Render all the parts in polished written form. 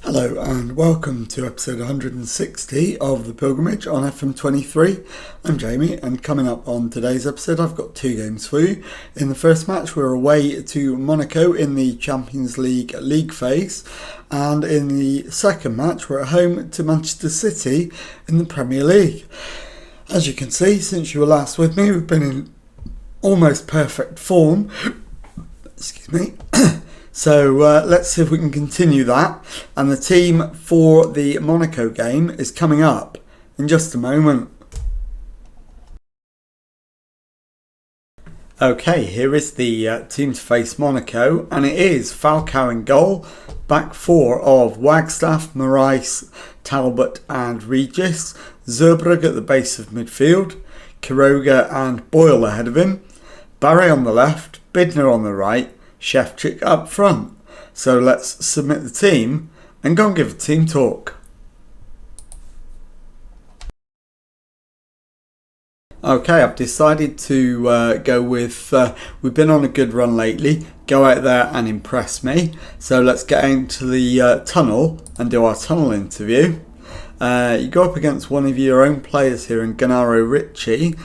Hello and welcome to episode 160 of The Pilgrimage on FM23. I'm Jamie, and coming up on today's episode I've got two games for you. In the first match we're away to Monaco in the Champions League phase, and in the second match we're at home to Manchester City in the Premier League. As you can see, since you were last with me, we've been in almost perfect form. Excuse me. So let's see if we can continue that. And the team for the Monaco game is coming up in just a moment. Okay, here is the team to face Monaco, and it is Falcao in goal, back four of Wagstaff, Marais, Talbot and Regis, Zerbrugge at the base of midfield, Quiroga and Boyle ahead of him, Barre on the left, Bidner on the right, Shevchik up front. So let's submit the team and go and give a team talk. Okay, I've decided to go with, we've been on a good run lately, go out there and impress me. So let's get into the tunnel and do our tunnel interview. You go up against one of your own players here in Gennaro Ricci,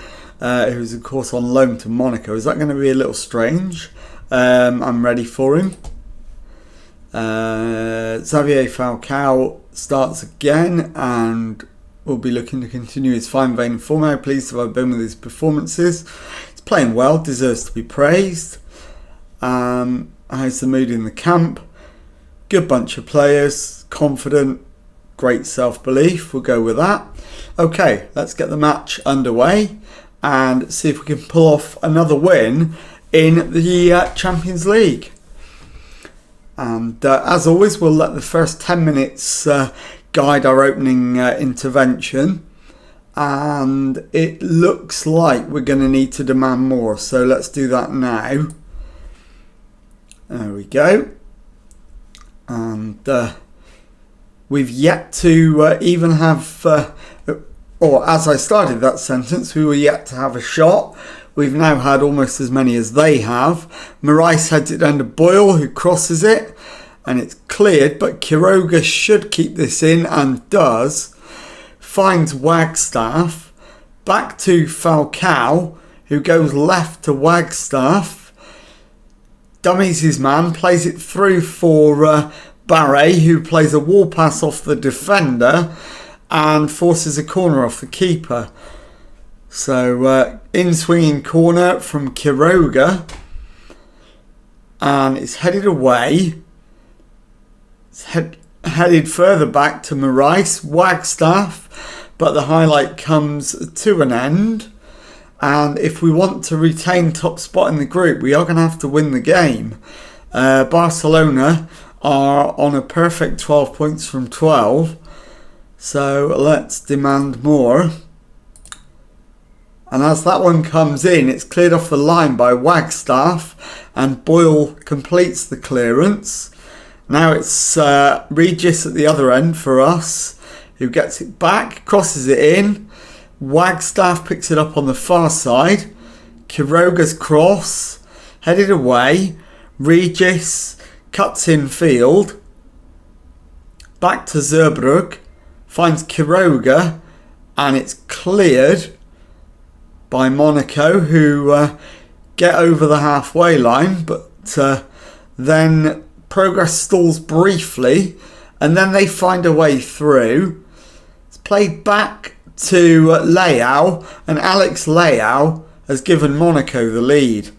who's of course on loan to Monaco. Is that going to be a little strange? I'm ready for him. Xavier Falcao starts again and will be looking to continue his fine vein of form. How pleased have I been with his performances. He's playing well, deserves to be praised. How's the mood in the camp? Good bunch of players, confident, great self-belief. We'll go with that. Okay, let's get the match underway and see if we can pull off another win in the Champions League. And as always, we'll let the first 10 minutes guide our opening intervention, and it looks like we're going to need to demand more, so let's do that now. There we go. And we've yet to even have, or as I started that sentence, we were yet to have a shot. We've now had almost as many as they have. Marais heads it down to Boyle, who crosses it, and it's cleared, but Quiroga should keep this in, and does. Finds Wagstaff, back to Falcao, who goes left to Wagstaff, dummies his man, plays it through for Barre, who plays a wall pass off the defender, and forces a corner off the keeper. So in swinging corner from Quiroga, and it's headed away. It's headed further back to Marais, Wagstaff, but the highlight comes to an end. And if we want to retain top spot in the group, we are going to have to win the game. Barcelona are on a perfect 12 points from 12, so let's demand more. And as that one comes in, it's cleared off the line by Wagstaff, and Boyle completes the clearance. Now it's Regis at the other end for us, who gets it back, crosses it in. Wagstaff picks it up on the far side. Quiroga's cross, headed away. Regis cuts in field. Back to Zerbrugge, finds Quiroga, and it's cleared by Monaco, who get over the halfway line, but then progress stalls briefly, and then they find a way through. It's played back to Leao, and Alex Leao has given Monaco the lead.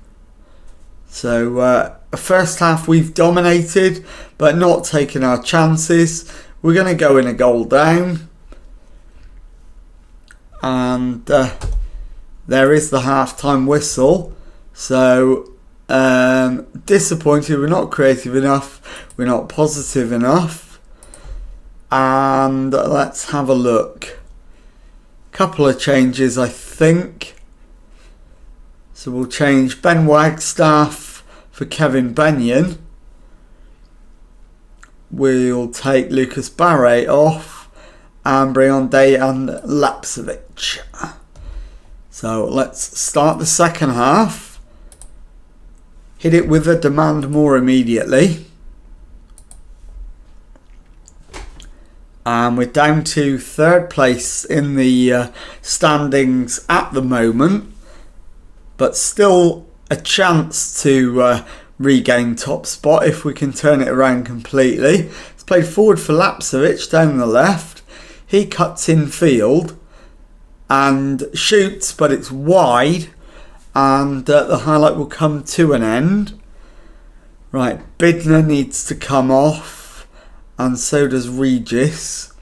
So first half we've dominated, but not taken our chances. We're going to go in a goal down, and there is the half-time whistle. So disappointed, we're not creative enough, we're not positive enough. And let's have a look. Couple of changes, I think. So we'll change Ben Wagstaff for Kevin Benyon. We'll take Lucas Barre off and bring on Dejan Lapcevic. So let's start the second half. Hit it with a demand more immediately. And we're down to third place in the standings at the moment, but still a chance to regain top spot if we can turn it around completely. It's played forward for Lapsevich down the left. He cuts in field and shoots, but it's wide, and the highlight will come to an end. Right, Bidner needs to come off, and so does Regis.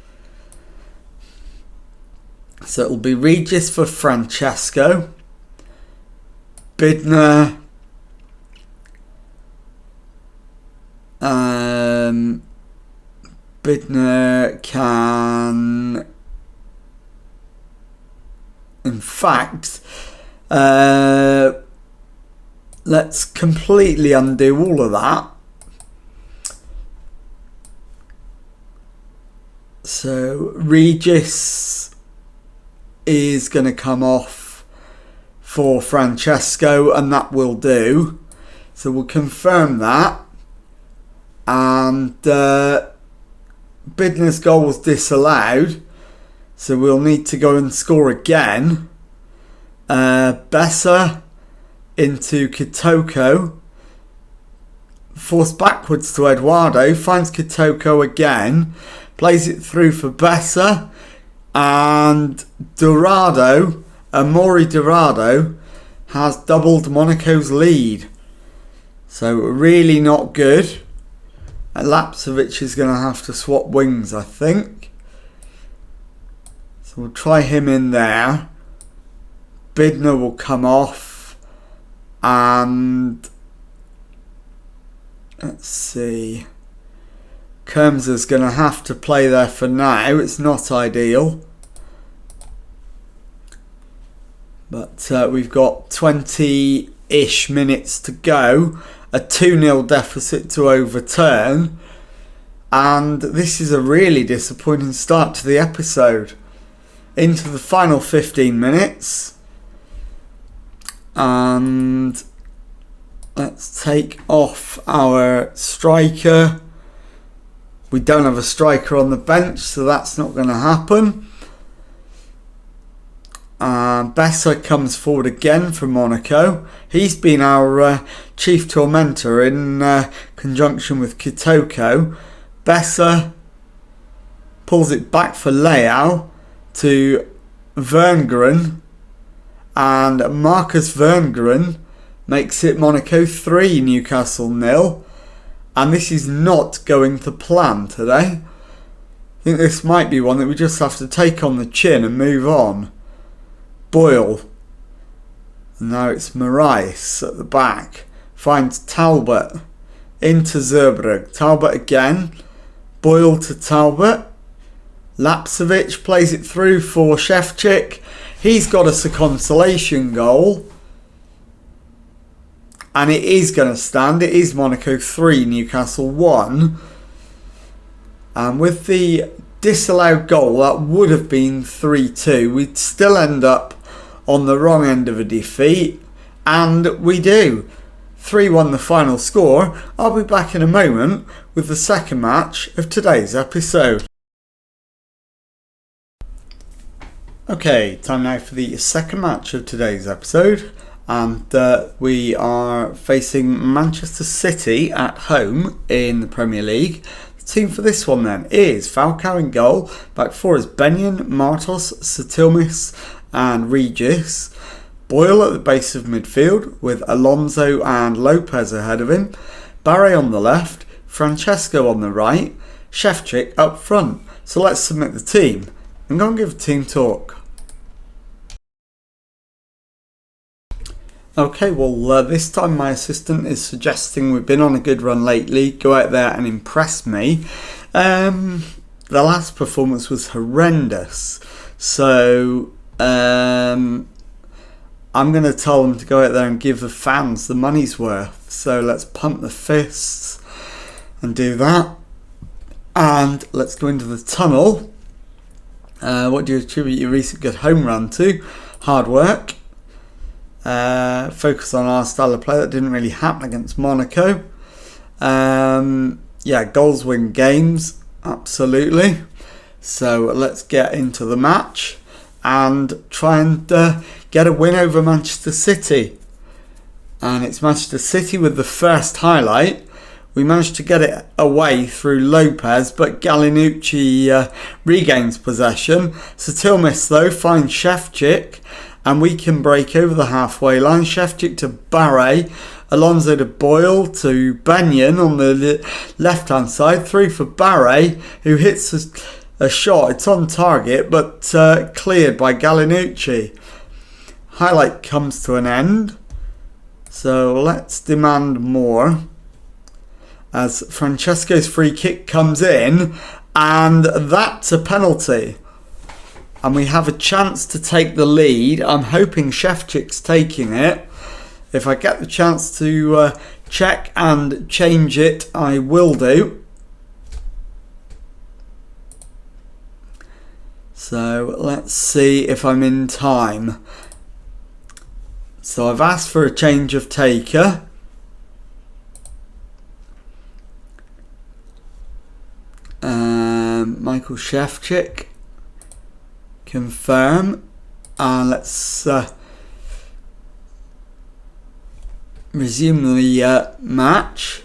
So it'll be Regis for Francesco. Bidner. Bidner can... In fact, let's completely undo all of that. So Regis is going to come off for Francesco, and that will do. So we'll confirm that. And Bidner's goal was disallowed, so we'll need to go and score again. Bessa into Kitoko, forced backwards to Eduardo, finds Kitoko again, plays it through for Bessa, and Amori Dorado has doubled Monaco's lead. So really not good. And Lapsevich is going to have to swap wings, I think. So we'll try him in there. Bidner will come off. And let's see. Kerms's going to have to play there for now. It's not ideal. But we've got 20-ish minutes to go. A 2-0 deficit to overturn. And this is a really disappointing start to the episode. Into the final 15 minutes. And let's take off our striker. We don't have a striker on the bench, so that's not going to happen. Bessa comes forward again for Monaco. He's been our chief tormentor in conjunction with Kitoko. Bessa pulls it back for Leao to Verngren, and Marcus Verngren makes it Monaco 3, Newcastle 0. And this is not going to plan today. I think this might be one that we just have to take on the chin and move on. Boyle. And now it's Morais at the back. Finds Talbot into Zerbrug. Talbot again. Boyle to Talbot. Lapsevich plays it through for Shevchik. He's got us a consolation goal. And it is going to stand. It is Monaco 3, Newcastle 1. And with the disallowed goal, that would have been 3-2. We'd still end up on the wrong end of a defeat. And we do. 3-1 the final score. I'll be back in a moment with the second match of today's episode. Okay, time now for the second match of today's episode. And we are facing Manchester City at home in the Premier League. The team for this one then is Falcao in goal. Back four is Benyon, Martos, Satilmis and Regis. Boyle at the base of midfield with Alonso and Lopez ahead of him. Barre on the left, Francesco on the right, Shevchik up front. So let's submit the team and go and give a team talk. Okay, well this time my assistant is suggesting we've been on a good run lately. Go out there and impress me. The last performance was horrendous. So I'm going to tell them to go out there and give the fans the money's worth. So let's pump the fists and do that. And let's go into the tunnel. What do you attribute your recent good home run to? Hard work. Focus on our style of play. That didn't really happen against Monaco. Yeah, goals win games. Absolutely. So let's get into the match and try and get a win over Manchester City. And it's Manchester City with the first highlight. We managed to get it away through Lopez, but Gallinucci regains possession. Satilmis though finds Shevchik, and we can break over the halfway line. Shevchik to Barre, Alonso to Boyle to Benyon on the left hand side. Through for Barre, who hits a shot. It's on target, but cleared by Gallinucci. Highlight comes to an end. So let's demand more. As Francesco's free kick comes in, and that's a penalty. And we have a chance to take the lead. I'm hoping Shevchik's taking it. If I get the chance to check and change it, I will do. So let's see if I'm in time. So I've asked for a change of taker. Michael Shevchik. Confirm. And let's resume the match.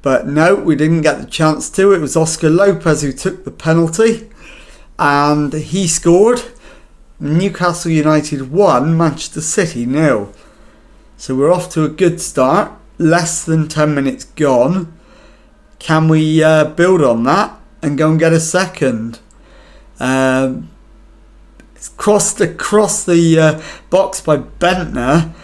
But no, we didn't get the chance to. It was Oscar Lopez who took the penalty. And he scored. Newcastle United 1, Manchester City 0. So we're off to a good start. Less than 10 minutes gone. Can we build on that and go and get a second? It's crossed across the box by Bentner.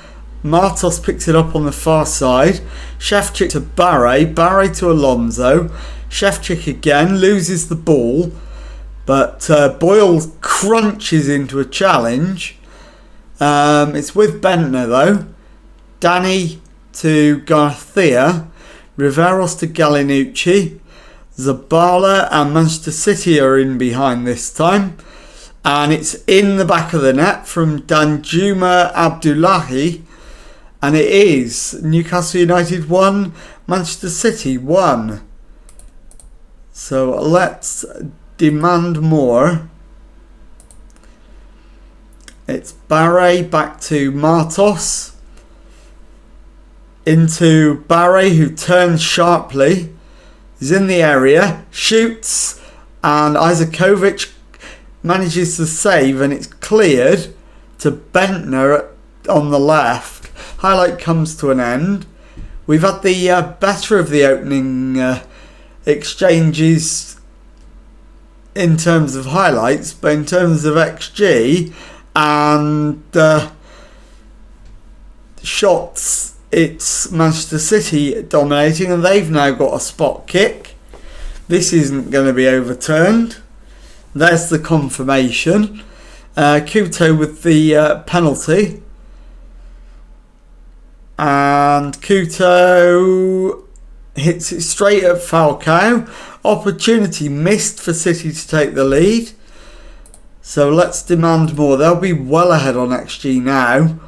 Martos picks it up on the far side. Shevchik to Barre. Barre to Alonso. Shevchik again loses the ball. But Boyle crunches into a challenge. It's with Bentner though. Danny to Garcia. Riveros to Gallinucci. Zabala and Manchester City are in behind this time. And it's in the back of the net from Danjuma Abdullahi. And it is Newcastle United 1, Manchester City 1. So let's demand more. It's Barre back to Martos. Into Barre, who turns sharply. He's in the area, shoots, and Isakovic manages to save, and it's cleared to Bentner on the left. Highlight comes to an end. We've had the better of the opening exchanges in terms of highlights, but in terms of XG and shots, it's Manchester City dominating, and they've now got a spot kick. This isn't going to be overturned. There's the confirmation. Couto with the penalty. And Couto hits it straight at Falcao. Opportunity missed for City to take the lead. So let's demand more. They'll be well ahead on XG now.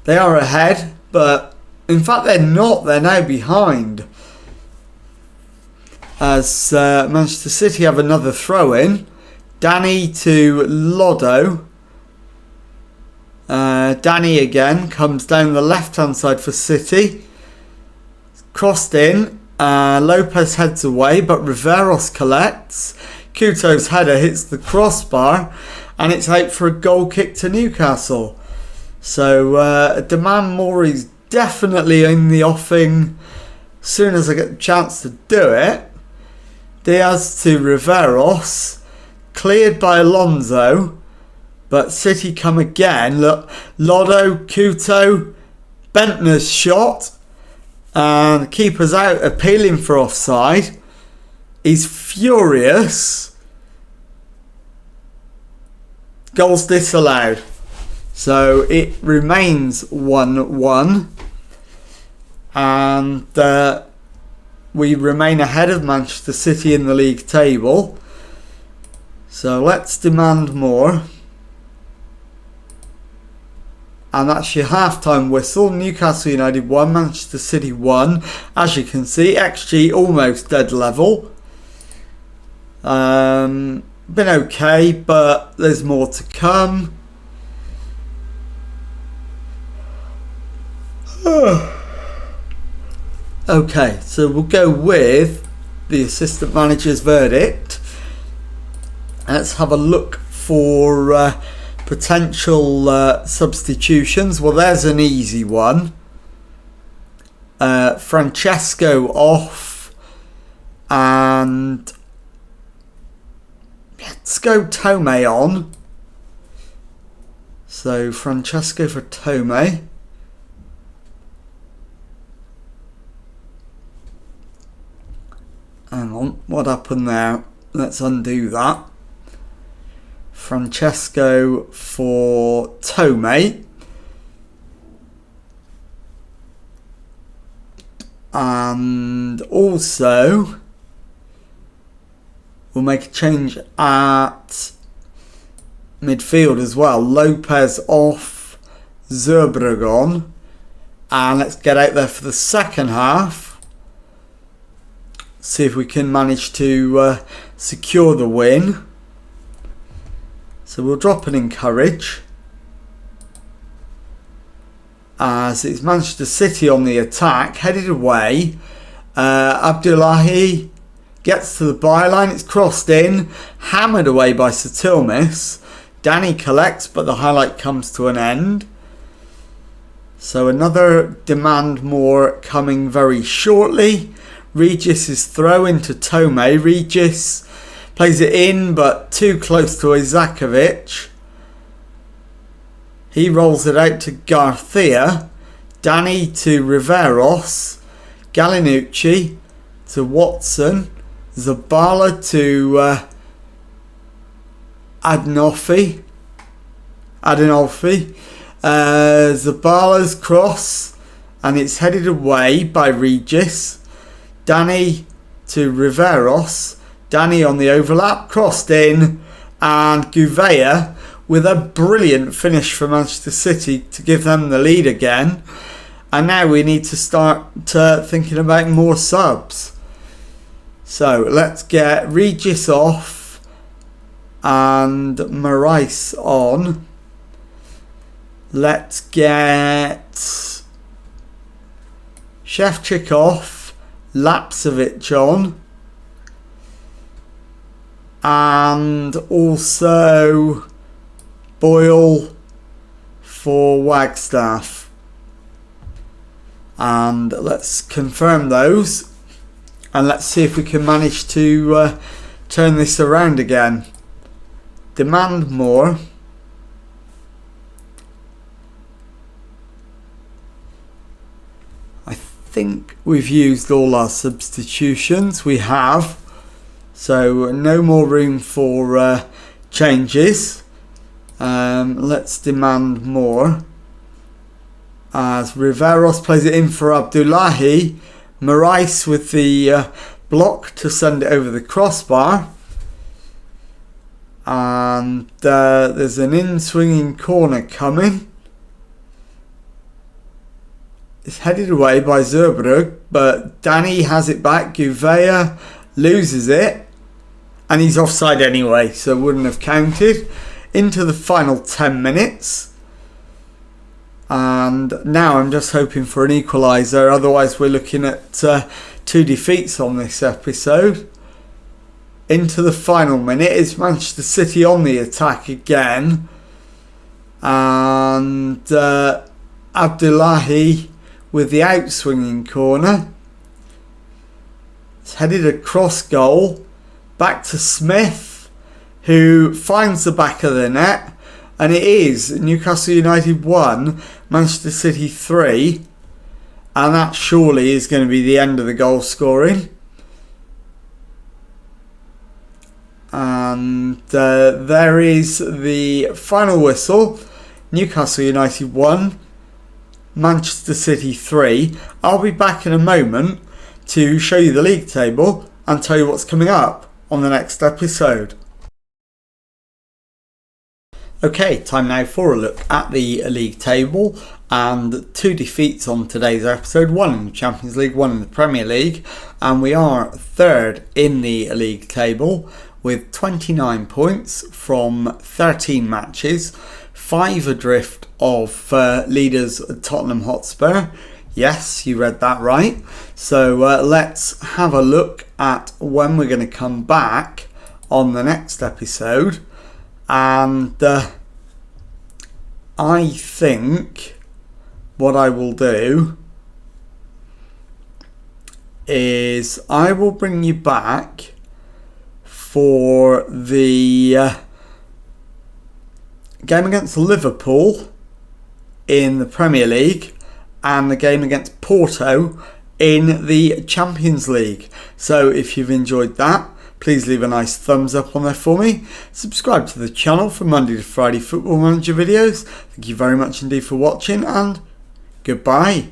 They are ahead, but in fact they're not. They're now behind. As Manchester City have another throw-in. Danny to Lodo. Danny again comes down the left-hand side for City. Crossed in. Lopez heads away, but Riveros collects. Couto's header hits the crossbar, and it's out for a goal kick to Newcastle. So demand more is definitely in the offing as soon as I get the chance to do it. Diaz to Riveros. Cleared by Alonso. But City come again. Look, Lodo, Couto, Bentner's shot. And the keeper's out appealing for offside. He's furious. Goals disallowed. So it remains 1-1. And we remain ahead of Manchester City in the league table. So let's demand more. And that's your half-time whistle. Newcastle United 1, Manchester City 1. As you can see, XG almost dead level. Been okay, but there's more to come. Okay, so we'll go with the assistant manager's verdict. Let's have a look for potential substitutions. Well, there's an easy one. Francesco off, and let's go Tome on. So Francesco for Tome. Hang on, what happened there? Let's undo that. Francesco for Tome. And also, we'll make a change at midfield as well. Lopez off, Zerbrug on. And let's get out there for the second half. See if we can manage to secure the win. So we'll drop an encourage. As it's Manchester City on the attack, headed away. Abdullahi gets to the byline. It's crossed in, hammered away by Satilmis. Danny collects, but the highlight comes to an end. So another demand more coming very shortly. Regis' throw into Tome. Regis plays it in, but too close to Izakovic. He rolls it out to Garcia. Danny to Riveros. Gallinucci to Watson. Zabala to Adinolfi. Zabala's cross, and it's headed away by Regis. Danny to Riveros. Danny on the overlap, crossed in, and Gouveia with a brilliant finish for Manchester City to give them the lead again. And now we need to start thinking about more subs. So let's get Regis off and Marais on. Let's get Shevchik off. Lapsevich on, and also Boyle for Wagstaff, and let's confirm those, and let's see if we can manage to turn this around again. Demand more. I think we've used all our substitutions. We have, so no more room for changes. Let's demand more. As Riveros plays it in for Abdullahi. Marais with the block to send it over the crossbar. And there's an in-swinging corner coming. It's headed away by Zerbrug, but Danny has it back. Gouveia loses it, and he's offside anyway, so wouldn't have counted. Into the final 10 minutes. And now I'm just hoping for an equaliser, otherwise we're looking at 2 defeats on this episode. Into the final minute, it's Manchester City on the attack again. And Abdullahi with the out-swinging corner. It's headed across goal. Back to Smith, who finds the back of the net. And it is Newcastle United 1, Manchester City 3. And that surely is going to be the end of the goal scoring. And there is the final whistle. Newcastle United 1, Manchester City 3. I'll be back in a moment to show you the league table and tell you what's coming up on the next episode. Okay, time now for a look at the league table, and 2 defeats on today's episode, 1 in the Champions League, 1 in the Premier League, and we are 3rd in the league table with 29 points from 13 matches, 5 adrift of leaders Tottenham Hotspur. Yes, you read that right. So let's have a look at when we're going to come back on the next episode. And I think what I will do is I will bring you back for the game against Liverpool in the Premier League and the game against Porto in the Champions League. So if you've enjoyed that, please leave a nice thumbs up on there for me. Subscribe to the channel for Monday to Friday Football Manager videos. Thank you very much indeed for watching, and goodbye.